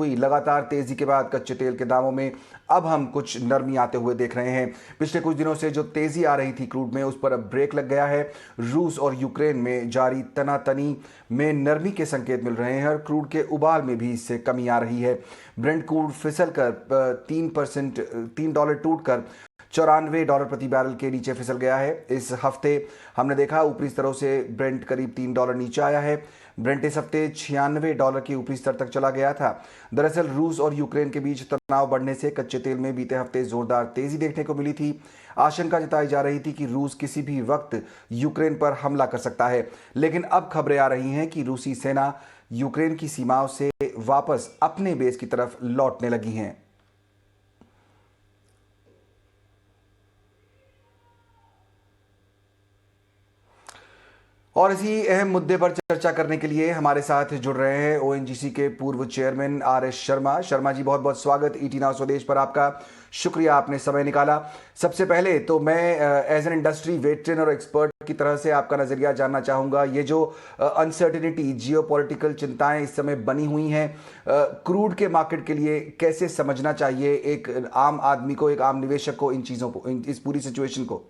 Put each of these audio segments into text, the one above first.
हुई लगातार तेजी के बाद कच्चे तेल के दामों में अब हम कुछ नरमी आते हुए देख रहे हैं। पिछले कुछ दिनों से जो तेजी आ रही थी क्रूड में, उस पर अब ब्रेक लग गया है। रूस और यूक्रेन में जारी तनातनी में नरमी के संकेत मिल रहे हैं और क्रूड के उबाल में भी इससे कमी आ रही है। ब्रेंट क्रूड फिसल कर 3% $3 टूट कर $94 प्रति बैरल के नीचे फिसल गया है। इस हफ्ते हमने देखा ऊपरी स्तरों से ब्रेंट करीब $3 नीचे आया है। ब्रेंट इस हफ्ते $96 के ऊपरी स्तर तक चला गया था। दरअसल रूस और यूक्रेन के बीच तनाव बढ़ने से कच्चे तेल में बीते हफ्ते जोरदार तेजी देखने को मिली थी। आशंका जताई जा रही थी कि रूस किसी भी वक्त यूक्रेन पर हमला कर सकता है, लेकिन अब खबरें आ रही हैं कि रूसी सेना यूक्रेन की सीमाओं से वापस अपने बेस की तरफ लौटने लगी हैं। और इसी अहम मुद्दे पर चर्चा करने के लिए हमारे साथ जुड़ रहे हैं ओएनजीसी के पूर्व चेयरमैन आरएस शर्मा। शर्मा जी, बहुत बहुत स्वागत ईटी नाउ स्वदेश पर आपका। शुक्रिया, आपने समय निकाला। सबसे पहले तो मैं एज एन इंडस्ट्री वेटरन और एक्सपर्ट की तरह से आपका नज़रिया जानना चाहूँगा। ये जो अनसर्टिनिटी, जियोपॉलिटिकल चिंताएं इस समय बनी हुई हैं, क्रूड के मार्केट के लिए कैसे समझना चाहिए एक आम आदमी को, एक आम निवेशक को इन चीज़ों को, इस पूरी सिचुएशन को?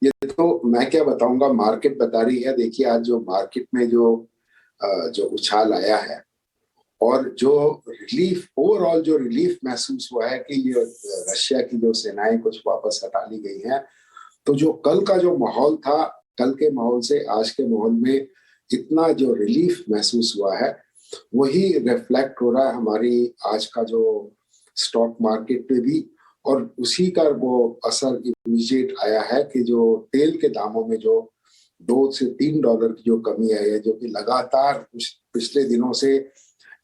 ये तो मैं क्या बताऊंगा, मार्केट बता रही है। देखिए, आज जो मार्केट में जो उछाल आया है और जो रिलीफ, ओवरऑल जो रिलीफ महसूस हुआ है कि ये रशिया की जो सेनाएं कुछ वापस हटा ली गई हैं, तो जो कल का जो माहौल था, कल के माहौल से आज के माहौल में इतना जो रिलीफ महसूस हुआ है, वही रिफ्लेक्ट हो रहा है हमारी आज का जो स्टॉक मार्केट पे भी। और उसी का वो असर इमीडिएट आया है कि जो तेल के दामों में जो $2 से $3 की जो कमी आई है, जो कि लगातार पिछले दिनों से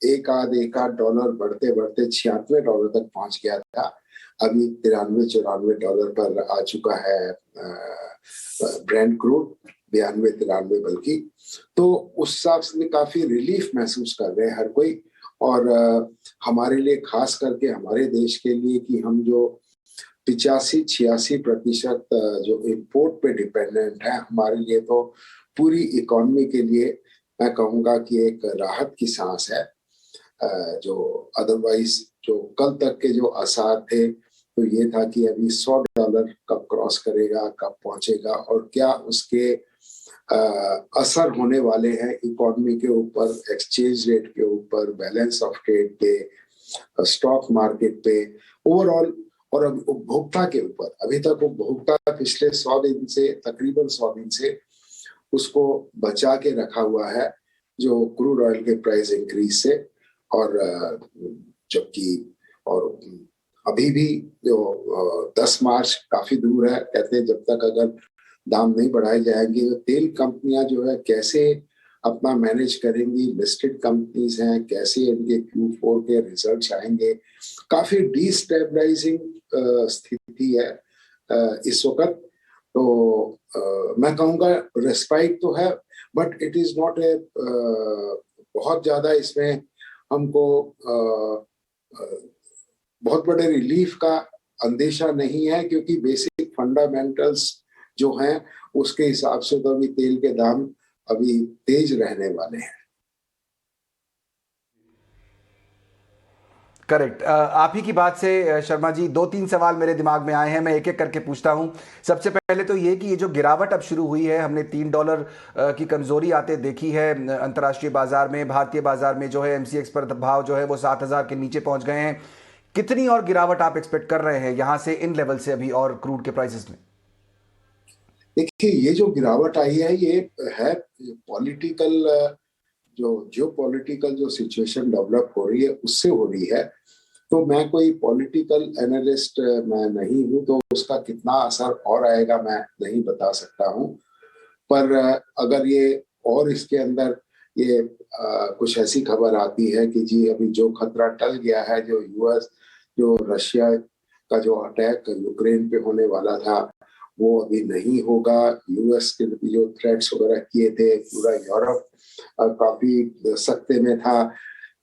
एक आध डॉलर बढ़ते बढ़ते $96 तक पहुंच गया था। अभी $93-94 पर आ चुका है ब्रेंट क्रूड, 92-93 बल्कि। तो उस हिसाब से काफी रिलीफ महसूस कर रहे हैं हर कोई। और हमारे लिए, खास करके हमारे देश के लिए, कि हम जो 85-86% जो इम्पोर्ट पे डिपेंडेंट है, हमारे लिए तो पूरी इकोनॉमी के लिए मैं कहूँगा कि एक राहत की सांस है। जो अदरवाइज जो कल तक के जो आसार थे, तो ये था कि अभी $100 कब क्रॉस करेगा, कब पहुंचेगा, और क्या उसके असर होने वाले हैं इकोनॉमी के ऊपर, एक्सचेंज रेट के ऊपर, बैलेंस ऑफ ट्रेड पे, स्टॉक मार्केट पे, ओवरऑल। और उपभोक्ता के ऊपर, अभी तक उपभोक्ता पिछले 100 दिन से, तकरीबन 100 दिन से उसको बचा के रखा हुआ है जो क्रूड ऑयल के प्राइस इंक्रीज से। और जबकि और अभी भी जो 10 मार्च काफी दूर है, कहते हैं जब तक अगर दाम नहीं बढ़ाए जाएंगे तो तेल कंपनियां जो है कैसे अपना मैनेज करेंगी। लिस्टेड कंपनीज हैं, कैसे इनके Q4 के रिजल्ट्स आएंगे। काफी डिस्टेबलाइजिंग स्थिति है इस वक्त। तो मैं कहूँगा रेस्पाइट तो है, but it is not a बहुत ज्यादा इसमें हमको बहुत बड़े रिलीफ का अंदेशा नहीं है, क्योंकि बेसिक फंडामेंटल्स जो हैं उसके हिसाब से तो अभी तेल के दाम अभी तेज रहने वाले हैं। करेक्ट। आप ही की बात से शर्मा जी 2-3 सवाल मेरे दिमाग में आए हैं, मैं एक एक करके पूछता हूं। सबसे पहले तो ये कि ये जो गिरावट अब शुरू हुई है, हमने $3 की कमजोरी आते देखी है अंतर्राष्ट्रीय बाजार में। भारतीय बाजार में जो है एमसीएक्स पर भाव जो है वो 7,000 के नीचे पहुंच गए हैं। कितनी और गिरावट आप एक्सपेक्ट कर रहे हैं यहां से, इन लेवल से अभी, और क्रूड के प्राइसेस में? देखिए, ये जो गिरावट आई है ये है पॉलिटिकल, जो जियोपॉलिटिकल जो सिचुएशन डेवलप हो रही है उससे हो रही है। तो मैं कोई पॉलिटिकल एनालिस्ट मैं नहीं हूं, तो उसका कितना असर और आएगा मैं नहीं बता सकता हूं। पर अगर ये और इसके अंदर ये कुछ ऐसी खबर आती है कि जी अभी जो खतरा टल गया है, जो यूएस, जो रशिया का जो अटैक यूक्रेन पे होने वाला था वो अभी नहीं होगा, यूएस के जो थ्रेट्स वगैरह किए थे, पूरा यूरोप काफी सख्ते में था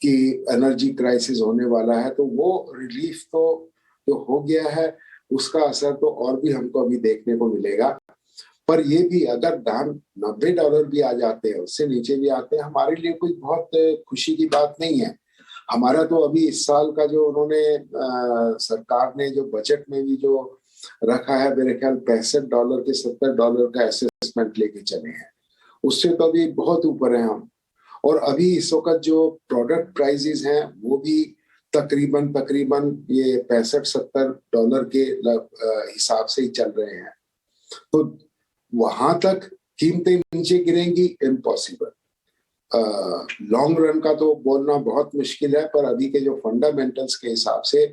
कि एनर्जी क्राइसिस होने वाला है, तो वो रिलीफ तो जो हो गया है उसका असर तो और भी हमको अभी देखने को मिलेगा। पर ये भी अगर दाम $90 भी आ जाते हैं, उससे नीचे भी आते हैं, हमारे लिए कोई बहुत खुशी की बात नहीं है। हमारा तो अभी इस साल का जो उन्होंने सरकार ने जो बजट में भी जो रखा है, मेरे ख्याल $65 के $70 का असेसमेंट लेके चले हैं, उससे तो अभी बहुत ऊपर है हम। और अभी इस वक्त जो प्रोडक्ट प्राइसेस हैं वो भी तकरीबन तकरीबन ये $65-70 के हिसाब से ही चल रहे हैं। तो वहां तक कीमतें नीचे गिरेंगी, इम्पॉसिबल। लॉन्ग रन का तो बोलना बहुत मुश्किल है, पर अभी के जो फंडामेंटल्स के हिसाब से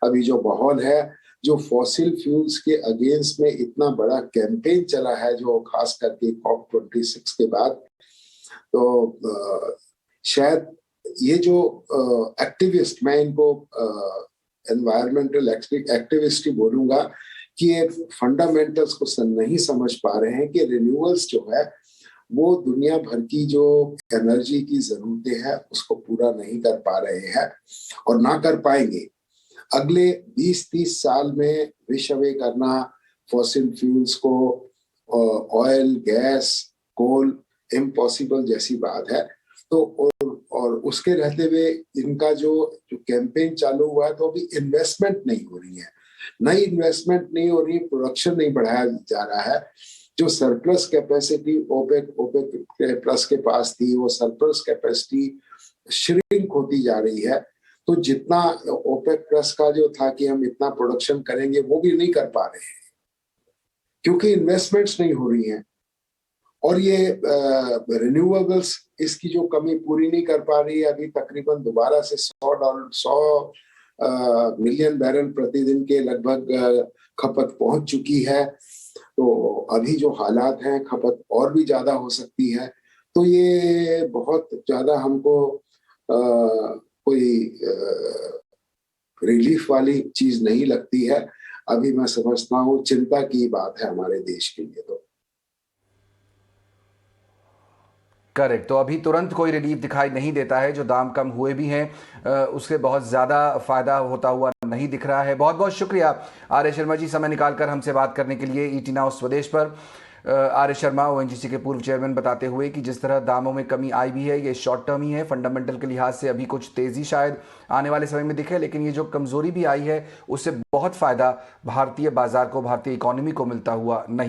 अभी जो माहौल है, जो फॉसिल फ्यूल्स के अगेंस्ट में इतना बड़ा कैंपेन चला है, जो खास करके COP26 के बाद, तो शायद ये जो एक्टिविस्ट, मैं इनको एनवायरमेंटल एक्टिविस्ट ही बोलूंगा, कि ये फंडामेंटल्स को नहीं समझ पा रहे हैं कि रिन्यूअल्स जो है वो दुनिया भर की जो एनर्जी की जरूरतें हैं उसको पूरा नहीं कर पा रहे हैं और ना कर पाएंगे। अगले 20-30 साल में विश अवे करना फॉसिल फ्यूल्स को, ऑयल, गैस, कोल, इम्पॉसिबल जैसी बात है। तो और उसके रहते हुए इनका जो कैंपेन चालू हुआ है, तो अभी इन्वेस्टमेंट नहीं हो रही है, नई इन्वेस्टमेंट नहीं हो रही, प्रोडक्शन नहीं बढ़ाया जा रहा है। जो सरप्लस कैपेसिटी ओपेक प्लस के पास थी, वो सरप्लस कैपेसिटी श्रिंक होती जा रही है। तो जितना ओपेक प्लस का जो था कि हम इतना प्रोडक्शन करेंगे, वो भी नहीं कर पा रहे हैं क्योंकि इन्वेस्टमेंट्स नहीं हो रही हैं। और ये रिन्यूएबल्स इसकी जो कमी पूरी नहीं कर पा रही है। अभी तकरीबन दोबारा से 100 मिलियन बैरल प्रतिदिन के लगभग खपत पहुंच चुकी है। तो अभी जो हालात हैं, खपत और भी ज्यादा हो सकती है। तो ये बहुत ज्यादा हमको कोई रिलीफ वाली चीज नहीं लगती है। अभी मैं समझता हूँ चिंता की बात है हमारे देश के लिए। तो करेक्ट। तो अभी तुरंत कोई रिलीफ दिखाई नहीं देता है। जो दाम कम हुए भी हैं उससे बहुत ज़्यादा फ़ायदा होता हुआ नहीं दिख रहा है। बहुत बहुत शुक्रिया आर्य शर्मा जी, समय निकालकर हमसे बात करने के लिए ईटी नाउ स्वदेश पर। आर्य शर्मा ओएनजीसी के पूर्व चेयरमैन बताते हुए कि जिस तरह दामों में कमी आई भी है, ये शॉर्ट टर्म ही है। फंडामेंटल के लिहाज से अभी कुछ तेज़ी शायद आने वाले समय में दिखे, लेकिन ये जो कमज़ोरी भी आई है उससे बहुत फ़ायदा भारतीय बाजार को, भारतीय इकोनॉमी को मिलता हुआ नहीं